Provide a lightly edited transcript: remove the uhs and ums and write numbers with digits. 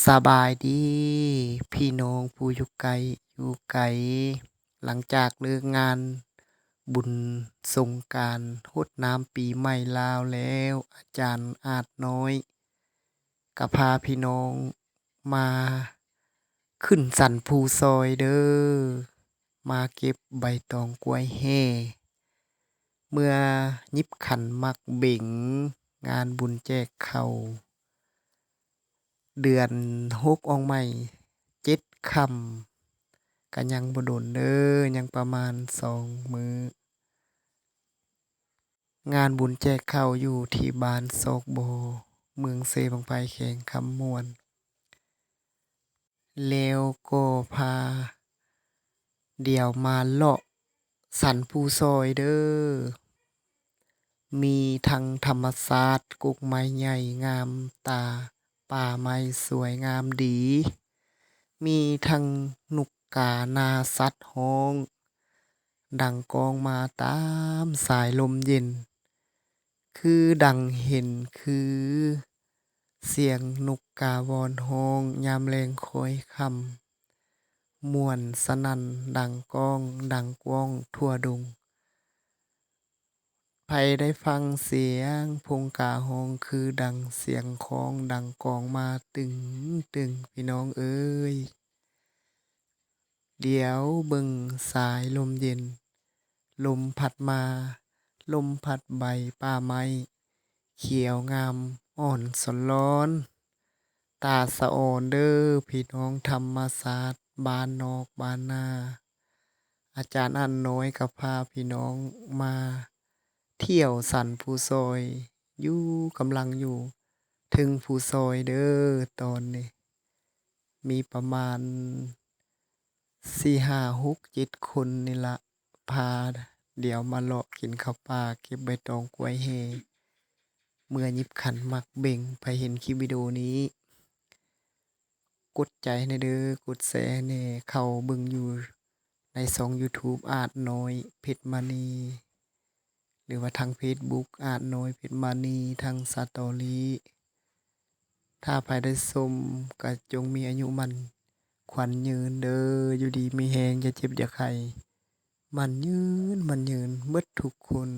สบายดีพี่น้องผู้อยู่ไกลอยู่ไกลหลังจากเลิกงานบุญสงกรานต์รดน้ำปีใหม่ลาวแล้วอาจารย์อาจน้อยก็พาพี่น้องมาขึ้นสันภูซอยเด้อมาเก็บใบตองกล้วยแห่เมื่อยิบขันหมากเบ็งงานบุญแจกข้าวเดือน6ออกใหม่7ค่ำก็ยังบ่โดนเด้อยังประมาณ2มื้องานบุญแจกข้าวอยู่ที่บ้านโศกบ่อเมืองเซบังไผแขวงคำม่วนแล้วก็พาเดี๋ยวมาเลาะสันภูซอยเด้อมีทั้งธรรมชาติกกไม้ใหญ่งามตาป่าไม้สวยงามดี มีทั้งนกกานาสัตว์ร้องดังก้องมาตามสายลมเย็นคือดังเห็นคือเสียงนกกาวอนร้องยามแลงค่อยค่ำม่วนสนั่นดังก้องดังกว้างทั่วดงไผได้ฟังเสียงพงการ้องคือดังเสียงค้องดังกองมาตึงตึงพี่น้องเอ๋ยเดี๋ยวเบิ่งสายลมเย็นลมพัดมาลมพัดใบป่าไม้เขียวงามอ่อนสนร้อนตาสะออนเด้อพี่น้องธรรมศาสตร์บ้านนอกบ้านนาอาจารย์อั้นน้อยก็พาพี่น้องมาเที่ยวสันภูซอยอยู่กำลังอยู่ถึงภูซอยเด้อตอนนี้มีประมาณ4 5 6 7คนนี่ล่ะพาเดี๋ยวมาเลาะกินข้าวปลาเก็บใบตองกล้วยแห่เมื่อยิบขันหมากเบ็งไผเห็นคลิปวิดีโอนี้กดใจให้แหน่เด้อกดแชร์ให้แหน่เข้าเบิ่งอยู่ในช่อง YouTube อาจน้อยเพชรมณีหรือว่าทางเฟซบุ๊กอาจน้อยเพชรมณีทาง Story ถ้าไผได้ชมก็จงมีอายุมั่นขวัญยืนเด้ออยู่ดีมีแรงอย่าเจ็บอย่าไข้มั่นยืนเบิดทุกคน